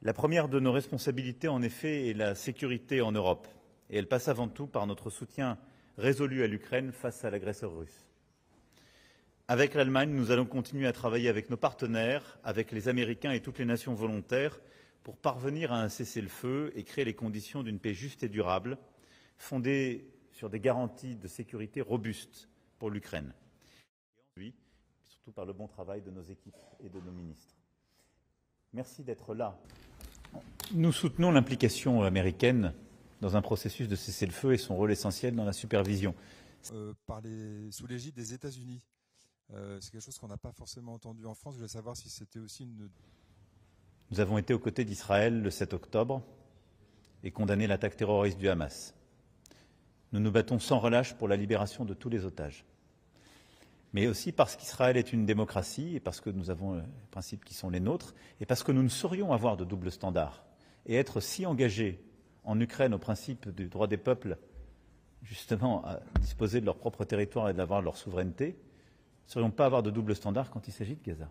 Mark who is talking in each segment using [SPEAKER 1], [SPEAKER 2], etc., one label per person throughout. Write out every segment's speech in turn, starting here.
[SPEAKER 1] La première de nos responsabilités, en effet, est la sécurité en Europe. Et elle passe avant tout par notre soutien résolu à l'Ukraine face à l'agresseur russe. Avec l'Allemagne, nous allons continuer à travailler avec nos partenaires, avec les Américains et toutes les nations volontaires pour parvenir à un cessez-le-feu et créer les conditions d'une paix juste et durable, fondée sur des garanties de sécurité robustes pour l'Ukraine. Et surtout par le bon travail de nos équipes et de nos ministres. Merci d'être là. Nous soutenons l'implication américaine dans un processus de cessez-le-feu et son rôle essentiel dans la supervision.
[SPEAKER 2] Sous l'égide des États-Unis. C'est quelque chose qu'on n'a pas forcément entendu en France. Je voulais savoir si c'était aussi une...
[SPEAKER 1] Nous avons été aux côtés d'Israël le 7 octobre et condamné l'attaque terroriste du Hamas. Nous nous battons sans relâche pour la libération de tous les otages. Mais aussi parce qu'Israël est une démocratie et parce que nous avons les principes qui sont les nôtres et parce que nous ne saurions avoir de double standard et être si engagés en Ukraine au principe du droit des peuples, justement à disposer de leur propre territoire et d'avoir leur souveraineté, ne saurions pas avoir de double standard quand il s'agit de Gaza.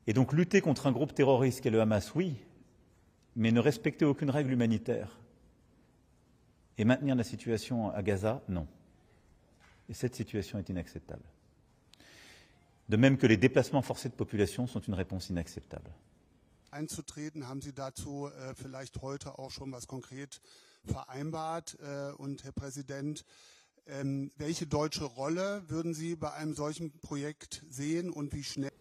[SPEAKER 1] Et donc lutter contre un groupe terroriste qu'est le Hamas, oui, mais ne respecter aucune règle humanitaire et maintenir la situation à Gaza, non. Et cette situation est inacceptable. De même que les déplacements forcés de population sont une réponse inacceptable.
[SPEAKER 3] Einzutreten, haben Sie dazu vielleicht heute auch schon was konkret vereinbart? Und Herr Präsident, welche deutsche Rolle würden Sie bei einem solchen Projekt sehen und wie schnell?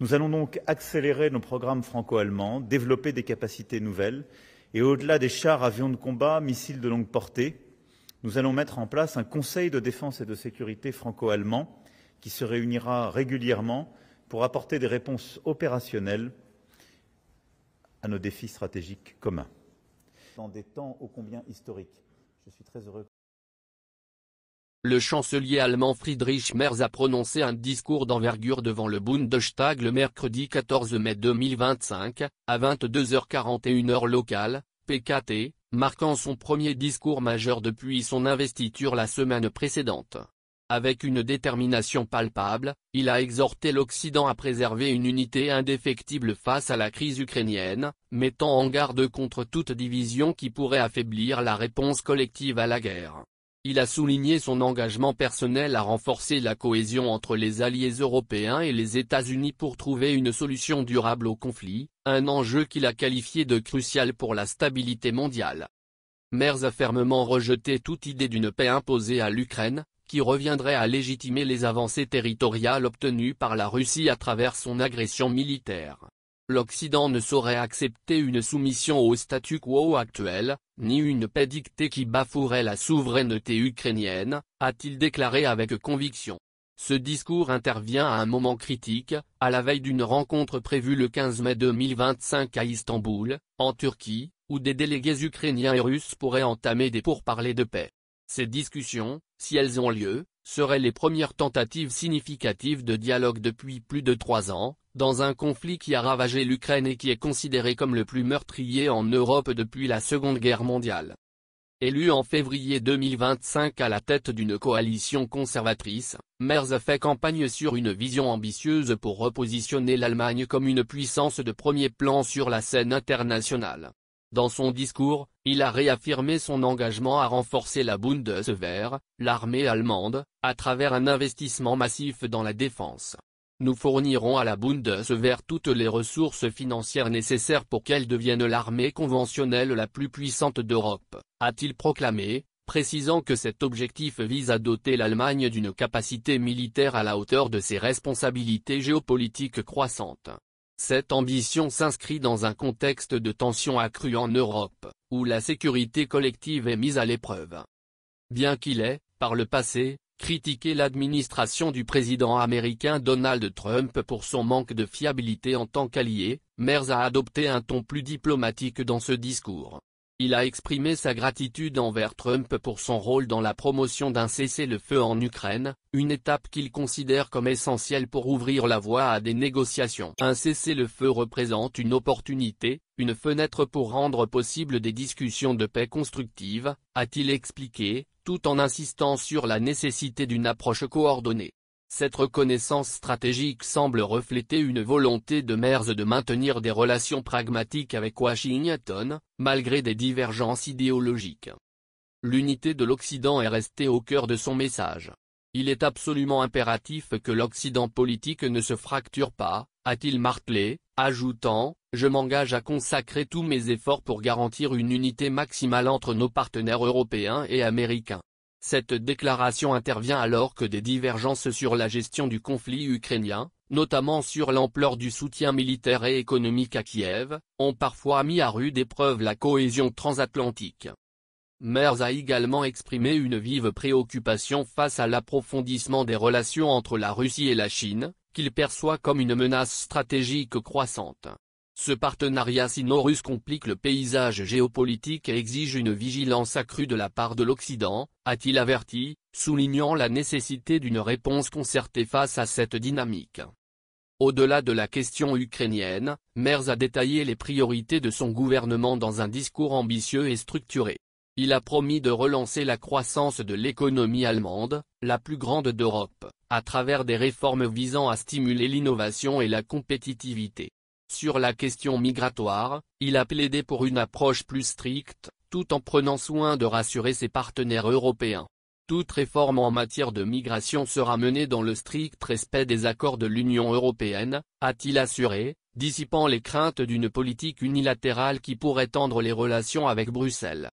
[SPEAKER 1] Nous allons donc accélérer nos programmes franco-allemands, développer des capacités nouvelles et au-delà des chars, avions de combat, missiles de longue portée, nous allons mettre en place un Conseil de défense et de sécurité franco-allemand qui se réunira régulièrement pour apporter des réponses opérationnelles à nos défis stratégiques communs. Dans des temps ô combien historiques, je suis très heureux.
[SPEAKER 4] Le chancelier allemand Friedrich Merz a prononcé un discours d'envergure devant le Bundestag le mercredi 14 mai 2025, à 22h41 heure locale, PKT, marquant son premier discours majeur depuis son investiture la semaine précédente. Avec une détermination palpable, il a exhorté l'Occident à préserver une unité indéfectible face à la crise ukrainienne, mettant en garde contre toute division qui pourrait affaiblir la réponse collective à la guerre. Il a souligné son engagement personnel à renforcer la cohésion entre les alliés européens et les États-Unis pour trouver une solution durable au conflit, un enjeu qu'il a qualifié de crucial pour la stabilité mondiale. Merz a fermement rejeté toute idée d'une paix imposée à l'Ukraine, qui reviendrait à légitimer les avancées territoriales obtenues par la Russie à travers son agression militaire. L'Occident ne saurait accepter une soumission au statu quo actuel, ni une paix dictée qui bafouerait la souveraineté ukrainienne, a-t-il déclaré avec conviction. Ce discours intervient à un moment critique, à la veille d'une rencontre prévue le 15 mai 2025 à Istanbul, en Turquie, où des délégués ukrainiens et russes pourraient entamer des pourparlers de paix. Ces discussions, si elles ont lieu, seraient les premières tentatives significatives de dialogue depuis plus de 3 ans, dans un conflit qui a ravagé l'Ukraine et qui est considéré comme le plus meurtrier en Europe depuis la Seconde Guerre mondiale. Élu en février 2025 à la tête d'une coalition conservatrice, Merz a fait campagne sur une vision ambitieuse pour repositionner l'Allemagne comme une puissance de premier plan sur la scène internationale. Dans son discours, il a réaffirmé son engagement à renforcer la Bundeswehr, l'armée allemande, à travers un investissement massif dans la défense. Nous fournirons à la Bundeswehr toutes les ressources financières nécessaires pour qu'elle devienne l'armée conventionnelle la plus puissante d'Europe, a-t-il proclamé, précisant que cet objectif vise à doter l'Allemagne d'une capacité militaire à la hauteur de ses responsabilités géopolitiques croissantes. Cette ambition s'inscrit dans un contexte de tensions accrues en Europe, où la sécurité collective est mise à l'épreuve. Bien qu'il ait, par le passé, critiqué l'administration du président américain Donald Trump pour son manque de fiabilité en tant qu'allié, Merz a adopté un ton plus diplomatique dans ce discours. Il a exprimé sa gratitude envers Trump pour son rôle dans la promotion d'un cessez-le-feu en Ukraine, une étape qu'il considère comme essentielle pour ouvrir la voie à des négociations. Un cessez-le-feu représente une opportunité, une fenêtre pour rendre possible des discussions de paix constructives, a-t-il expliqué, tout en insistant sur la nécessité d'une approche coordonnée. Cette reconnaissance stratégique semble refléter une volonté de Merz de maintenir des relations pragmatiques avec Washington, malgré des divergences idéologiques. L'unité de l'Occident est restée au cœur de son message. Il est absolument impératif que l'Occident politique ne se fracture pas, a-t-il martelé, ajoutant « Je m'engage à consacrer tous mes efforts pour garantir une unité maximale entre nos partenaires européens et américains ». Cette déclaration intervient alors que des divergences sur la gestion du conflit ukrainien, notamment sur l'ampleur du soutien militaire et économique à Kiev, ont parfois mis à rude épreuve la cohésion transatlantique. Merz a également exprimé une vive préoccupation face à l'approfondissement des relations entre la Russie et la Chine, qu'il perçoit comme une menace stratégique croissante. Ce partenariat sino-russe complique le paysage géopolitique et exige une vigilance accrue de la part de l'Occident, a-t-il averti, soulignant la nécessité d'une réponse concertée face à cette dynamique. Au-delà de la question ukrainienne, Merz a détaillé les priorités de son gouvernement dans un discours ambitieux et structuré. Il a promis de relancer la croissance de l'économie allemande, la plus grande d'Europe, à travers des réformes visant à stimuler l'innovation et la compétitivité. Sur la question migratoire, il a plaidé pour une approche plus stricte, tout en prenant soin de rassurer ses partenaires européens. Toute réforme en matière de migration sera menée dans le strict respect des accords de l'Union européenne, a-t-il assuré, dissipant les craintes d'une politique unilatérale qui pourrait tendre les relations avec Bruxelles.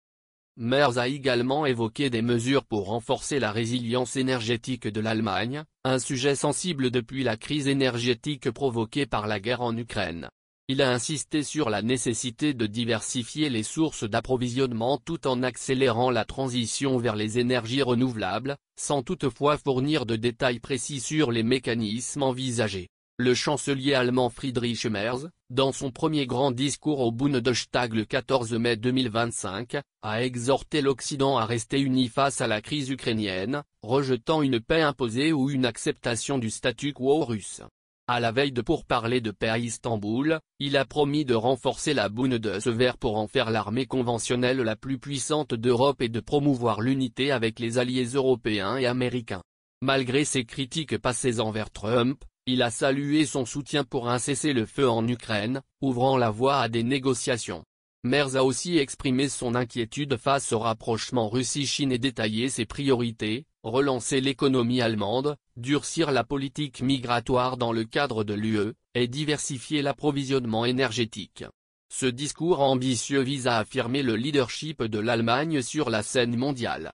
[SPEAKER 4] Merz a également évoqué des mesures pour renforcer la résilience énergétique de l'Allemagne, un sujet sensible depuis la crise énergétique provoquée par la guerre en Ukraine. Il a insisté sur la nécessité de diversifier les sources d'approvisionnement tout en accélérant la transition vers les énergies renouvelables, sans toutefois fournir de détails précis sur les mécanismes envisagés. Le chancelier allemand Friedrich Merz, dans son premier grand discours au Bundestag le 14 mai 2025, a exhorté l'Occident à rester uni face à la crise ukrainienne, rejetant une paix imposée ou une acceptation du statu quo russe. À la veille de pourparlers de paix à Istanbul, il a promis de renforcer la Bundeswehr pour en faire l'armée conventionnelle la plus puissante d'Europe et de promouvoir l'unité avec les alliés européens et américains. Malgré ses critiques passées envers Trump, il a salué son soutien pour un cessez-le-feu en Ukraine, ouvrant la voie à des négociations. Merz a aussi exprimé son inquiétude face au rapprochement Russie-Chine et détaillé ses priorités, relancer l'économie allemande, durcir la politique migratoire dans le cadre de l'UE, et diversifier l'approvisionnement énergétique. Ce discours ambitieux vise à affirmer le leadership de l'Allemagne sur la scène mondiale.